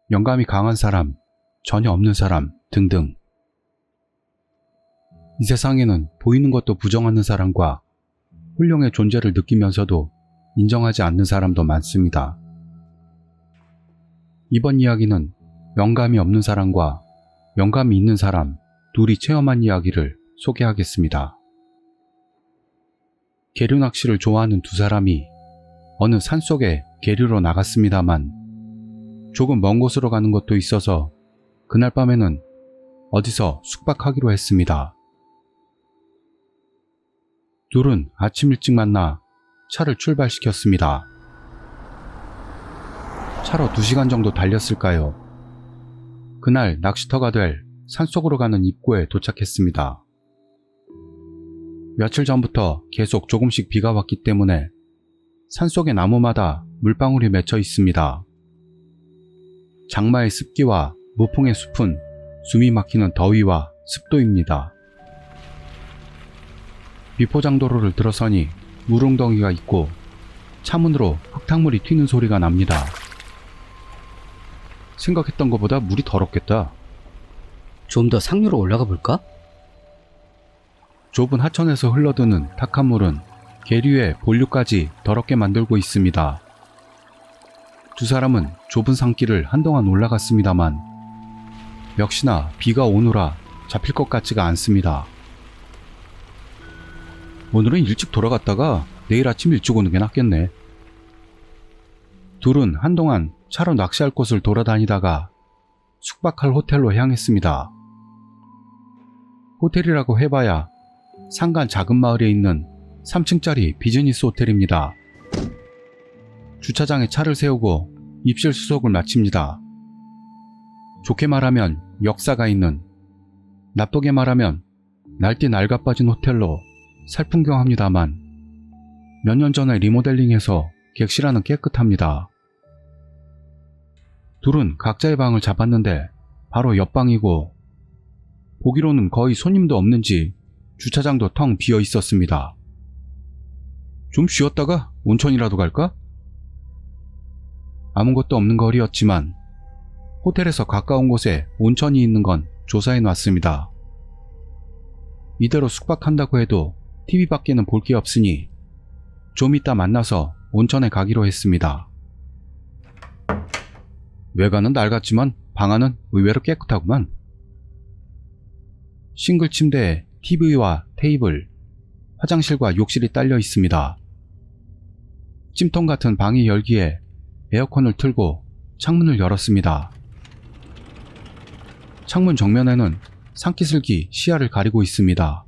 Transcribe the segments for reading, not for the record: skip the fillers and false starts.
영감이 강한 사람, 전혀 없는 사람 등등. 이 세상에는 보이는 것도 부정하는 사람과 훌륭의 존재를 느끼면서도 인정하지 않는 사람도 많습니다. 이번 이야기는 영감이 없는 사람과 영감이 있는 사람 둘이 체험한 이야기를 소개하겠습니다. 계류 낚시를 좋아하는 두 사람이 어느 산속에 계류로 나갔습니다만 조금 먼 곳으로 가는 것도 있어서 그날 밤에는 어디서 숙박하기로 했습니다. 둘은 아침 일찍 만나 차를 출발시켰습니다. 차로 2시간 정도 달렸을까요? 그날 낚시터가 될 산속으로 가는 입구에 도착했습니다. 며칠 전부터 계속 조금씩 비가 왔기 때문에 산속의 나무마다 물방울이 맺혀 있습니다. 장마의 습기와 무풍의 숲은 숨이 막히는 더위와 습도입니다. 비포장도로를 들어서니 물웅덩이가 있고 차문으로 흙탕물이 튀는 소리가 납니다. 생각했던 것보다 물이 더럽겠다. 좀 더 상류로 올라가 볼까? 좁은 하천에서 흘러드는 탁한 물은 계류의 본류까지 더럽게 만들고 있습니다. 두 사람은 좁은 산길을 한동안 올라갔습니다만 역시나 비가 오느라 잡힐 것 같지가 않습니다. 오늘은 일찍 돌아갔다가 내일 아침 일찍 오는 게 낫겠네. 둘은 한동안 차로 낚시할 곳을 돌아다니다가 숙박할 호텔로 향했습니다. 호텔이라고 해봐야 산간 작은 마을에 있는 3층짜리 비즈니스 호텔입니다. 주차장에 차를 세우고 입실 수속을 마칩니다. 좋게 말하면 역사가 있는, 나쁘게 말하면 날뛰 낡아빠진 호텔로 살풍경합니다만 몇 년 전에 리모델링해서 객실안은 깨끗합니다. 둘은 각자의 방을 잡았는데 바로 옆방이고 보기로는 거의 손님도 없는지 주차장도 텅 비어 있었습니다. 좀 쉬었다가 온천이라도 갈까? 아무것도 없는 거리였지만 호텔에서 가까운 곳에 온천이 있는 건 조사해 놨습니다. 이대로 숙박한다고 해도 TV밖에는 볼 게 없으니 좀 이따 만나서 온천에 가기로 했습니다. 외관은 낡았지만 방 안은 의외로 깨끗하구만. 싱글 침대에 TV와 테이블, 화장실과 욕실이 딸려 있습니다. 찜통 같은 방의 열기에 에어컨을 틀고 창문을 열었습니다. 창문 정면에는 산기슭이 시야를 가리고 있습니다.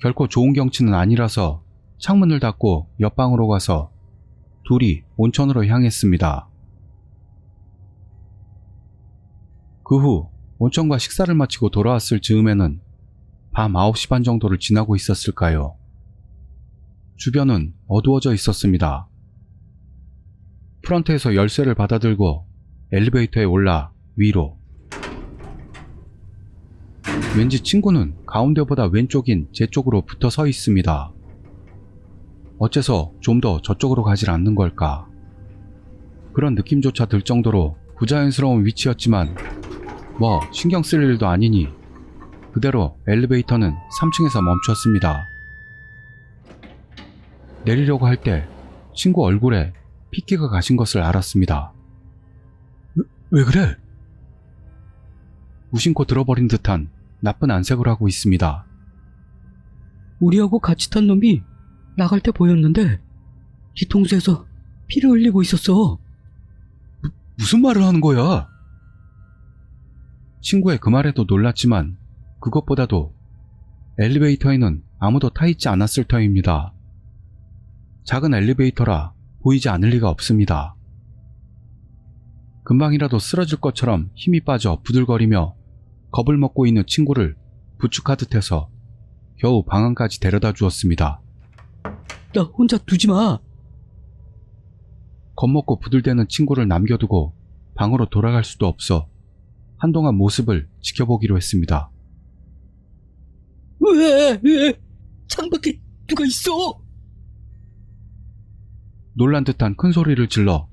결코 좋은 경치는 아니라서 창문을 닫고 옆방으로 가서 둘이 온천으로 향했습니다. 그 후 온천과 식사를 마치고 돌아왔을 즈음에는 밤 9시 반 정도를 지나고 있었을까요? 주변은 어두워져 있었습니다. 프런트에서 열쇠를 받아들고 엘리베이터에 올라 위로. 왠지 친구는 가운데보다 왼쪽인 제 쪽으로 붙어 서 있습니다. 어째서 좀 더 저쪽으로 가질 않는 걸까? 그런 느낌조차 들 정도로 부자연스러운 위치였지만 뭐 신경 쓸 일도 아니니 그대로 엘리베이터는 3층에서 멈췄습니다. 내리려고 할 때 친구 얼굴에 핏기가 가신 것을 알았습니다. 왜 그래? 무심코 들어버린 듯한 나쁜 안색을 하고 있습니다. 우리하고 같이 탄 놈이 나갈 때 보였는데 뒤통수에서 피를 흘리고 있었어. 무슨 말을 하는 거야? 친구의 그 말에도 놀랐지만 그것보다도 엘리베이터에는 아무도 타 있지 않았을 터입니다. 작은 엘리베이터라 보이지 않을 리가 없습니다. 금방이라도 쓰러질 것처럼 힘이 빠져 부들거리며 겁을 먹고 있는 친구를 부축하듯 해서 겨우 방 안까지 데려다 주었습니다. 나 혼자 두지 마. 겁먹고 부들대는 친구를 남겨두고 방으로 돌아갈 수도 없어 한동안 모습을 지켜보기로 했습니다. 왜? 창밖에 누가 있어? 놀란 듯한 큰 소리를 질러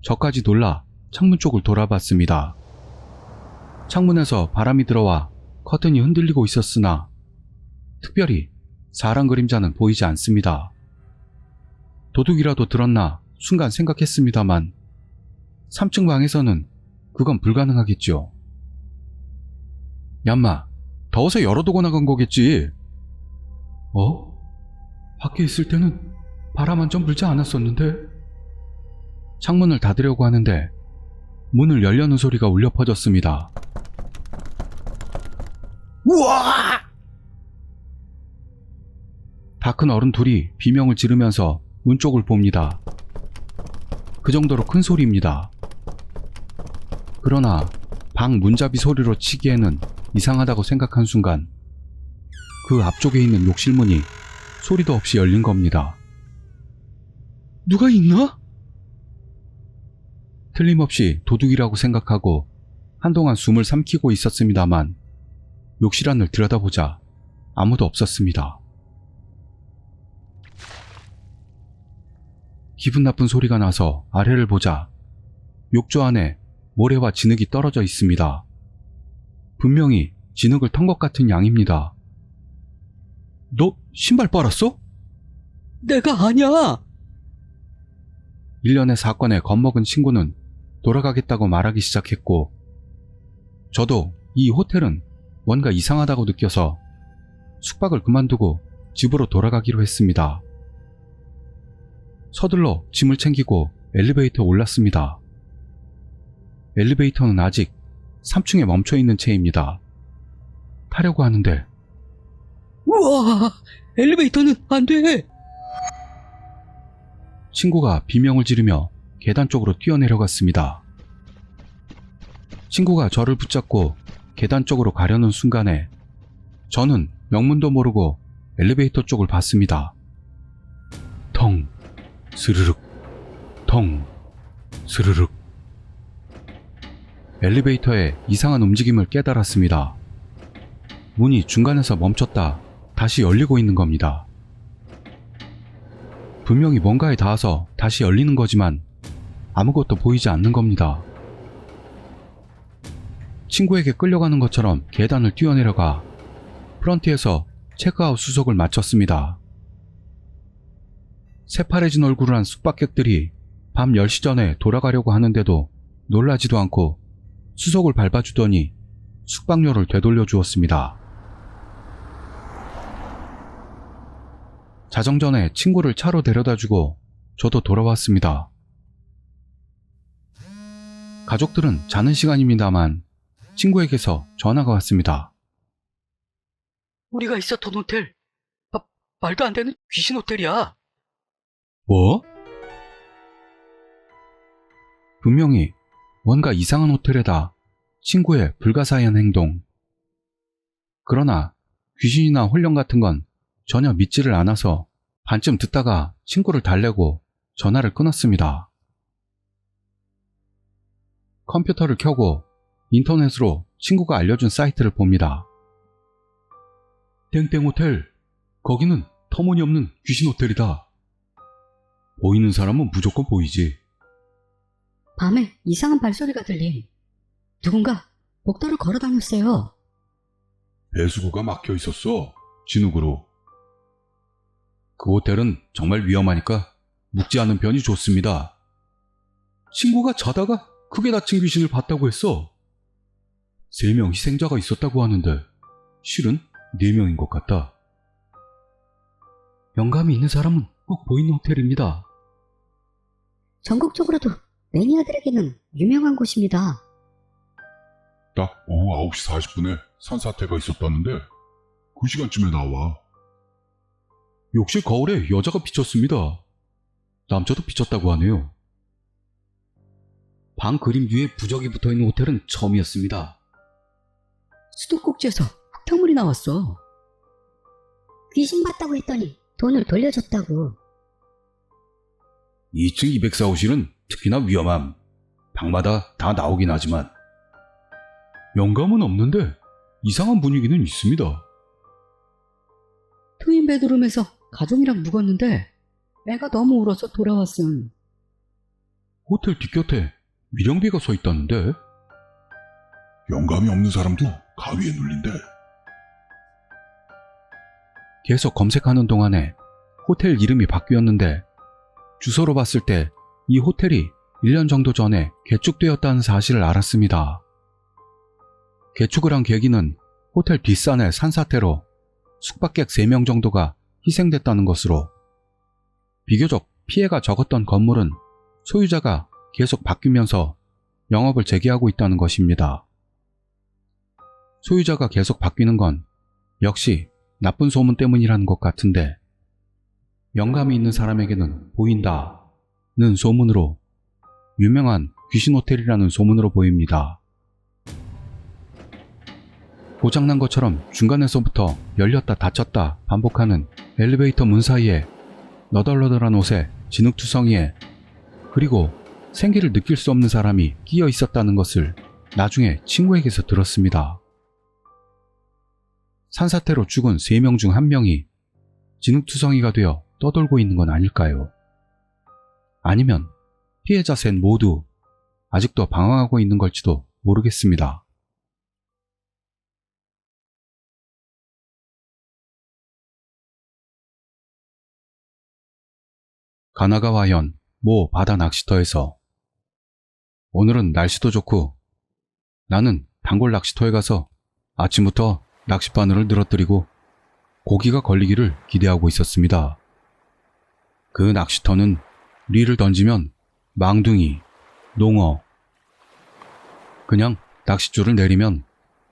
저까지 놀라 창문 쪽을 돌아봤습니다. 창문에서 바람이 들어와 커튼이 흔들리고 있었으나 특별히 사람 그림자는 보이지 않습니다. 도둑이라도 들었나 순간 생각했습니다만 3층 방에서는 그건 불가능하겠죠. 얌마, 더워서 열어두고 나간 거겠지. 밖에 있을 때는 바람 한 점 불지 않았었는데. 창문을 닫으려고 하는데 문을 열려는 소리가 울려 퍼졌습니다. 우와! 다 큰 어른 둘이 비명을 지르면서 문 쪽을 봅니다. 그 정도로 큰 소리입니다. 그러나 방 문잡이 소리로 치기에는 이상하다고 생각한 순간 그 앞쪽에 있는 욕실문이 소리도 없이 열린 겁니다. 누가 있나? 틀림없이 도둑이라고 생각하고 한동안 숨을 삼키고 있었습니다만 욕실 안을 들여다보자 아무도 없었습니다. 기분 나쁜 소리가 나서 아래를 보자 욕조 안에 모래와 진흙이 떨어져 있습니다. 분명히 진흙을 턴 것 같은 양입니다. 너 신발 빨았어? 내가 아니야. 일련의 사건에 겁먹은 친구는 돌아가겠다고 말하기 시작했고 저도 이 호텔은 뭔가 이상하다고 느껴서 숙박을 그만두고 집으로 돌아가기로 했습니다. 서둘러 짐을 챙기고 엘리베이터에 올랐습니다. 엘리베이터는 아직 3층에 멈춰있는 채입니다. 타려고 하는데 우와, 엘리베이터는 안 돼. 친구가 비명을 지르며 계단 쪽으로 뛰어내려갔습니다. 친구가 저를 붙잡고 계단 쪽으로 가려는 순간에 저는 명문도 모르고 엘리베이터 쪽을 봤습니다. 텅, 스르륵, 텅, 스르륵. 엘리베이터의 이상한 움직임을 깨달았습니다. 문이 중간에서 멈췄다 다시 열리고 있는 겁니다. 분명히 뭔가에 닿아서 다시 열리는 거지만 아무것도 보이지 않는 겁니다. 친구에게 끌려가는 것처럼 계단을 뛰어내려가 프런트에서 체크아웃 수속을 마쳤습니다. 새파래진 얼굴을 한 숙박객들이 밤 10시 전에 돌아가려고 하는데도 놀라지도 않고 수속을 밟아주더니 숙박료를 되돌려 주었습니다. 자정 전에 친구를 차로 데려다주고 저도 돌아왔습니다. 가족들은 자는 시간입니다만 친구에게서 전화가 왔습니다. 우리가 있었던 호텔, 말도 안 되는 귀신 호텔이야. 뭐? 분명히 뭔가 이상한 호텔에다 친구의 불가사의한 행동. 그러나 귀신이나 혼령 같은 건 전혀 믿지를 않아서 반쯤 듣다가 친구를 달래고 전화를 끊었습니다. 컴퓨터를 켜고 인터넷으로 친구가 알려준 사이트를 봅니다. 땡땡 호텔, 거기는 터무니없는 귀신 호텔이다. 보이는 사람은 무조건 보이지. 밤에 이상한 발소리가 들림. 누군가 복도를 걸어 다녔어요. 배수구가 막혀 있었어. 진흙으로. 그 호텔은 정말 위험하니까 묵지 않은 편이 좋습니다. 친구가 자다가 크게 다친 귀신을 봤다고 했어. 3명 희생자가 있었다고 하는데 실은 4명인 것 같다. 영감이 있는 사람은 꼭 보이는 호텔입니다. 전국적으로도 매니아들에게는 유명한 곳입니다. 딱 오후 9시 40분에 산사태가 있었다는데 그 시간쯤에 나와. 욕실 거울에 여자가 비쳤습니다. 남자도 비쳤다고 하네요. 방 그림 위에 부적이 붙어있는 호텔은 처음이었습니다. 수도꼭지에서 흙탕물이 나왔어. 귀신 봤다고 했더니 돈을 돌려줬다고. 2층 204호실은 특히나 위험함. 방마다 다 나오긴 하지만 영감은 없는데 이상한 분위기는 있습니다. 트윈 베드룸에서 가족이랑 묵었는데 애가 너무 울어서 돌아왔음. 호텔 뒷곁에 위령비가 서 있다는데? 영감이 없는 사람도 가위에 눌린대. 계속 검색하는 동안에 호텔 이름이 바뀌었는데 주소로 봤을 때 이 호텔이 1년 정도 전에 개축되었다는 사실을 알았습니다. 개축을 한 계기는 호텔 뒷산의 산사태로 숙박객 3명 정도가 희생됐다는 것으로 비교적 피해가 적었던 건물은 소유자가 계속 바뀌면서 영업을 재개하고 있다는 것입니다. 소유자가 계속 바뀌는 건 역시 나쁜 소문 때문이라는 것 같은데 영감이 있는 사람에게는 보인다는 소문으로 유명한 귀신 호텔이라는 소문으로 보입니다. 고장난 것처럼 중간에서부터 열렸다 닫혔다 반복하는 엘리베이터 문 사이에 너덜너덜한 옷에 진흙투성이에 그리고 생기를 느낄 수 없는 사람이 끼어 있었다는 것을 나중에 친구에게서 들었습니다. 산사태로 죽은 3명 중 1명이 진흙투성이가 되어 떠돌고 있는 건 아닐까요? 아니면 피해자 셋 모두 아직도 방황하고 있는 걸지도 모르겠습니다. 가나가와현 모 바다 낚시터에서 오늘은 날씨도 좋고 나는 단골 낚시터에 가서 아침부터 낚싯바늘을 늘어뜨리고 고기가 걸리기를 기대하고 있었습니다. 그 낚시터는 리를 던지면 망둥이, 농어, 그냥 낚싯줄을 내리면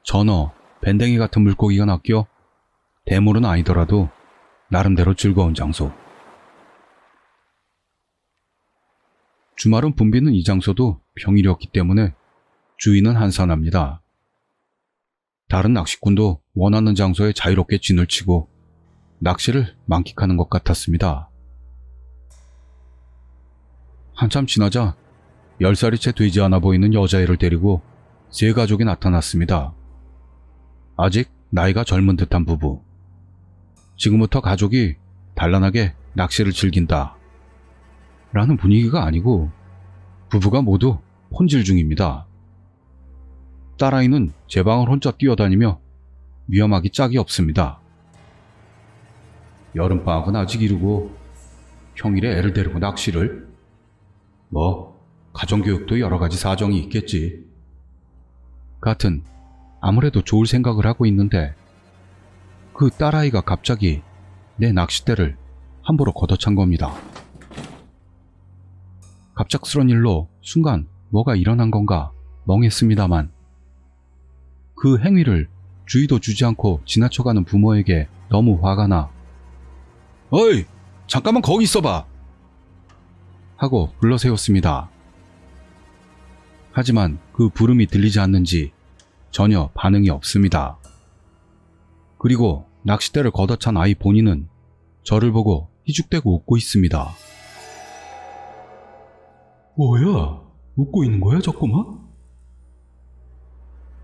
전어, 밴댕이 같은 물고기가 낚여 대물은 아니더라도 나름대로 즐거운 장소. 주말은 붐비는 이 장소도 평일이었기 때문에 주인은 한산합니다. 다른 낚시꾼도 원하는 장소에 자유롭게 진을 치고 낚시를 만끽하는 것 같았습니다. 한참 지나자 10살이 채 되지 않아 보이는 여자애를 데리고 3가족이 나타났습니다. 아직 나이가 젊은 듯한 부부. 지금부터 가족이 단란하게 낚시를 즐긴다 라는 분위기가 아니고 부부가 모두 혼질 중입니다. 딸아이는 제 방을 혼자 뛰어다니며 위험하기 짝이 없습니다. 여름방학은 아직 이르고 평일에 애를 데리고 낚시를? 가정교육도 여러가지 사정이 있겠지. 같은 아무래도 좋을 생각을 하고 있는데 그 딸아이가 갑자기 내 낚싯대를 함부로 걷어찬 겁니다. 갑작스런 일로 순간 뭐가 일어난 건가 멍했습니다만 그 행위를 주의도 주지 않고 지나쳐가는 부모에게 너무 화가 나 어이! 잠깐만 거기 있어봐! 하고 불러세웠습니다. 하지만 그 부름이 들리지 않는지 전혀 반응이 없습니다. 그리고 낚싯대를 걷어찬 아이 본인은 저를 보고 희죽대고 웃고 있습니다. 뭐야? 웃고 있는 거야, 저꼬마?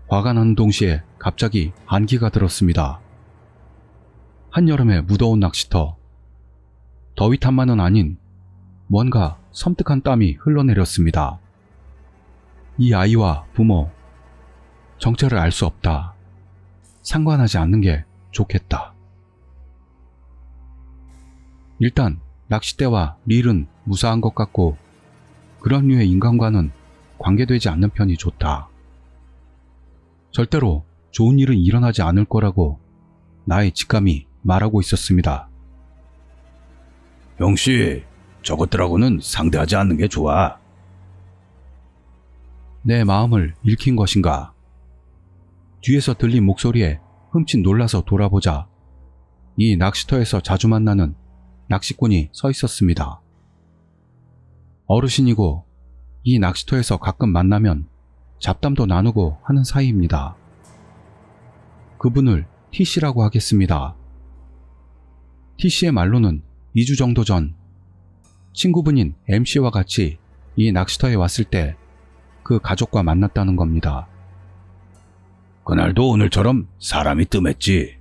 화가 나는 동시에 갑자기 안기가 들었습니다. 한여름에 무더운 낚시터. 더위 탓만은 아닌 뭔가 섬뜩한 땀이 흘러내렸습니다. 이 아이와 부모, 정체를 알 수 없다. 상관하지 않는 게 좋겠다. 일단 낚싯대와 릴은 무사한 것 같고 그런 류의 인간과는 관계되지 않는 편이 좋다. 절대로 좋은 일은 일어나지 않을 거라고 나의 직감이 말하고 있었습니다. 형씨, 저것들하고는 상대하지 않는 게 좋아. 내 마음을 읽힌 것인가? 뒤에서 들린 목소리에 흠칫 놀라서 돌아보자 이 낚시터에서 자주 만나는 낚시꾼이 서 있었습니다. 어르신이고 이 낚시터에서 가끔 만나면 잡담도 나누고 하는 사이입니다. 그분을 T씨라고 하겠습니다. T씨의 말로는 2주 정도 전 친구분인 MC와 같이 이 낚시터에 왔을 때 그 가족과 만났다는 겁니다. 그날도 오늘처럼 사람이 뜸했지.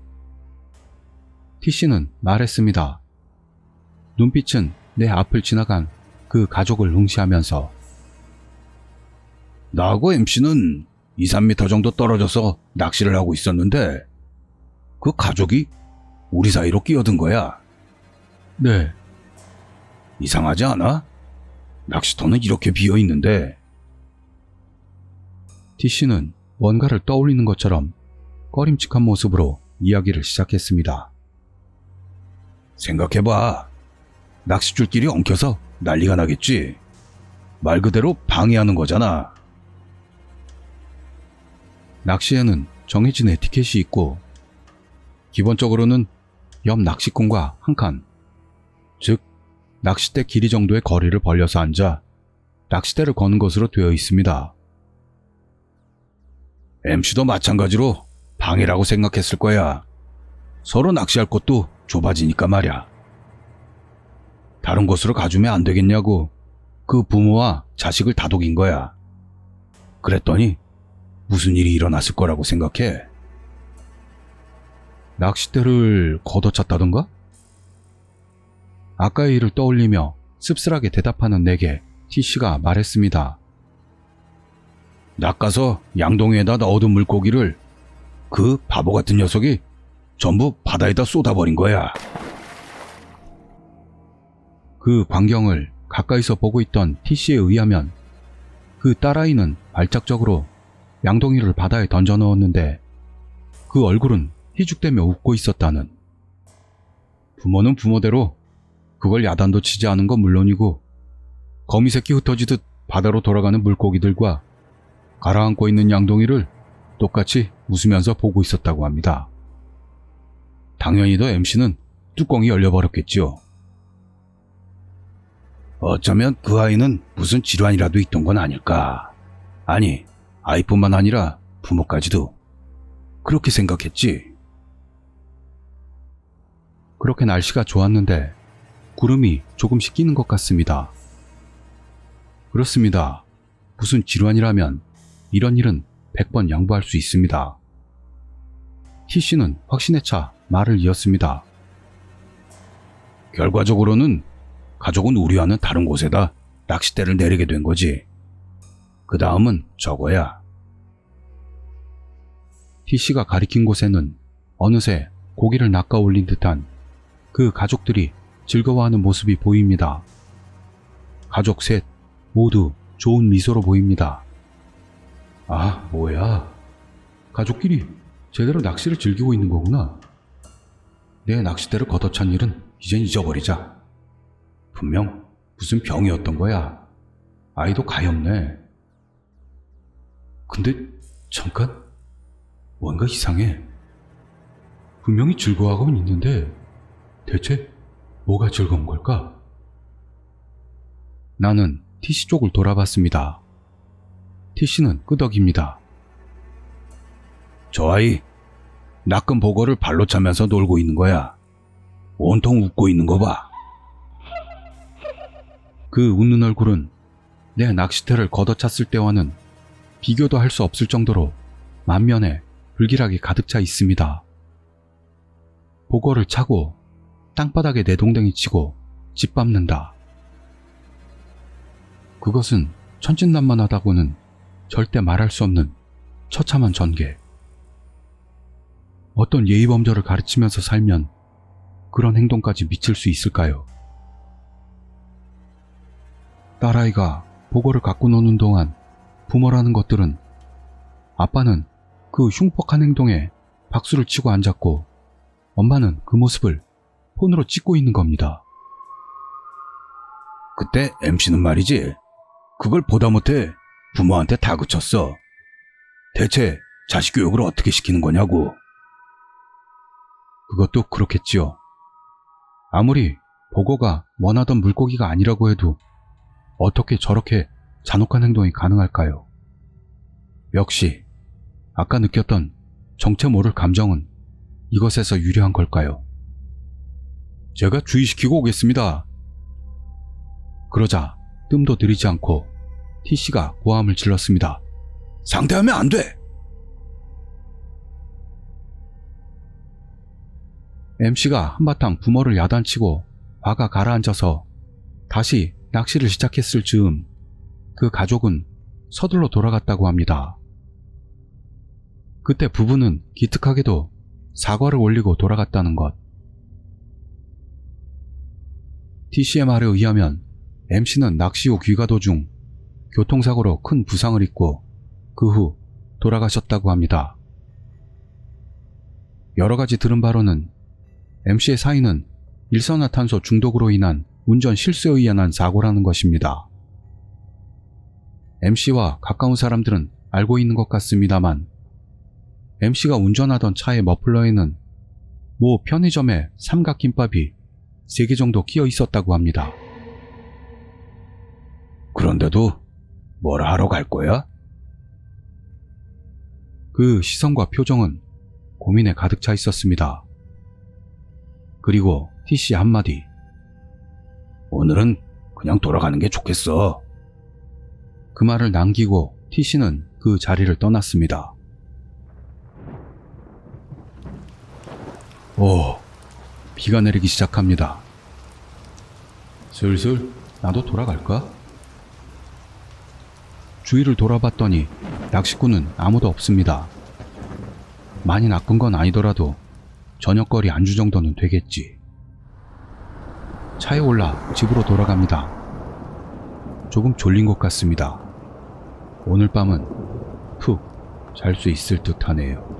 T씨는 말했습니다. 눈빛은 내 앞을 지나간 그 가족을 응시하면서 나하고 MC는 2, 3m 정도 떨어져서 낚시를 하고 있었는데 그 가족이 우리 사이로 끼어든 거야. 네, 이상하지 않아? 낚시터는 이렇게 비어 있는데. T씨는 뭔가를 떠올리는 것처럼 꺼림칙한 모습으로 이야기를 시작했습니다. 생각해봐. 낚싯줄끼리 엉켜서 난리가 나겠지. 말 그대로 방해하는 거잖아. 낚시에는 정해진 에티켓이 있고 기본적으로는 옆 낚시꾼과 한 칸, 즉 낚싯대 길이 정도의 거리를 벌려서 앉아 낚싯대를 거는 것으로 되어 있습니다. MC도 마찬가지로 방해라고 생각했을 거야. 서로 낚시할 곳도 좁아지니까 말이야. 다른 곳으로 가주면 안 되겠냐고 그 부모와 자식을 다독인 거야. 그랬더니 무슨 일이 일어났을 거라고 생각해? 낚싯대를 걷어찼다던가? 아까의 일을 떠올리며 씁쓸하게 대답하는 내게 T씨가 말했습니다. 낚아서 양동이에다 넣어둔 물고기를 그 바보 같은 녀석이 전부 바다에다 쏟아버린 거야. 그 광경을 가까이서 보고 있던 T씨에 의하면 그 딸아이는 발작적으로 양동이를 바다에 던져 넣었는데 그 얼굴은 희죽대며 웃고 있었다는. 부모는 부모대로 그걸 야단도 치지 않은 건 물론이고 거미새끼 흩어지듯 바다로 돌아가는 물고기들과 가라앉고 있는 양동이를 똑같이 웃으면서 보고 있었다고 합니다. 당연히 더 MC는 뚜껑이 열려버렸겠지요. 어쩌면 그 아이는 무슨 질환이라도 있던 건 아닐까. 아니, 아이뿐만 아니라 부모까지도 그렇게 생각했지. 그렇게 날씨가 좋았는데 구름이 조금씩 끼는 것 같습니다. 그렇습니다. 무슨 질환이라면 이런 일은 100번 양보할 수 있습니다. T씨는 확신에 차 말을 이었습니다. 결과적으로는 가족은 우리와는 다른 곳에다 낚싯대를 내리게 된 거지. 그 다음은 저거야. T씨가 가리킨 곳에는 어느새 고기를 낚아 올린 듯한 그 가족들이 즐거워하는 모습이 보입니다. 가족 셋 모두 좋은 미소로 보입니다. 아, 뭐야. 가족끼리 제대로 낚시를 즐기고 있는 거구나. 내 낚싯대를 걷어찬 일은 이젠 잊어버리자. 분명 무슨 병이었던 거야. 아이도 가엾네. 근데 잠깐, 뭔가 이상해. 분명히 즐거워하고는 있는데 대체 뭐가 즐거운 걸까? 나는 T씨 쪽을 돌아봤습니다. T씨는 끄덕입니다. 저 아이 낚은 보거를 발로 차면서 놀고 있는 거야. 온통 웃고 있는 거 봐. 그 웃는 얼굴은 내 낚싯대를 걷어찼을 때와는 비교도 할 수 없을 정도로 만면에 불길하게 가득 차 있습니다. 보거를 차고 땅바닥에 내동댕이 치고 짓밟는다. 그것은 천진난만하다고는 절대 말할 수 없는 처참한 전개. 어떤 예의범절을 가르치면서 살면 그런 행동까지 미칠 수 있을까요? 딸아이가 보거를 갖고 노는 동안 부모라는 것들은 아빠는 그 흉폭한 행동에 박수를 치고 앉았고 엄마는 그 모습을 폰으로 찍고 있는 겁니다. 그때 MC는 말이지. 그걸 보다 못해 부모한테 다그쳤어. 대체 자식 교육을 어떻게 시키는 거냐고. 그것도 그렇겠지요. 아무리 보거가 원하던 물고기가 아니라고 해도 어떻게 저렇게 잔혹한 행동이 가능할까요? 역시 아까 느꼈던 정체 모를 감정은 이것에서 유래한 걸까요? 제가 주의시키고 오겠습니다. 그러자 뜸도 들이지 않고 T씨가 고함을 질렀습니다. 상대하면 안 돼! MC가 한바탕 부모를 야단치고 화가 가라앉아서 다시 낚시를 시작했을 즈음 그 가족은 서둘러 돌아갔다고 합니다. 그때 부부는 기특하게도 사과를 올리고 돌아갔다는 것. T씨의 말에 의하면 MC는 낚시 후 귀가 도중 교통사고로 큰 부상을 입고 그 후 돌아가셨다고 합니다. 여러 가지 들은 바로는 MC의 사인은 일산화탄소 중독으로 인한 운전 실수에 의한 사고라는 것입니다. MC와 가까운 사람들은 알고 있는 것 같습니다만 MC가 운전하던 차의 머플러에는 모 편의점에 삼각김밥이 3개 정도 끼어 있었다고 합니다. 그런데도 뭐라 하러 갈 거야? 그 시선과 표정은 고민에 가득 차 있었습니다. 그리고 T씨 한마디. 오늘은 그냥 돌아가는 게 좋겠어. 그 말을 남기고 T씨는 그 자리를 떠났습니다. 비가 내리기 시작합니다. 슬슬 나도 돌아갈까? 주위를 돌아봤더니 낚시꾼은 아무도 없습니다. 많이 낚은 건 아니더라도 저녁거리 안주 정도는 되겠지. 차에 올라 집으로 돌아갑니다. 조금 졸린 것 같습니다. 오늘 밤은 푹 잘 수 있을 듯 하네요.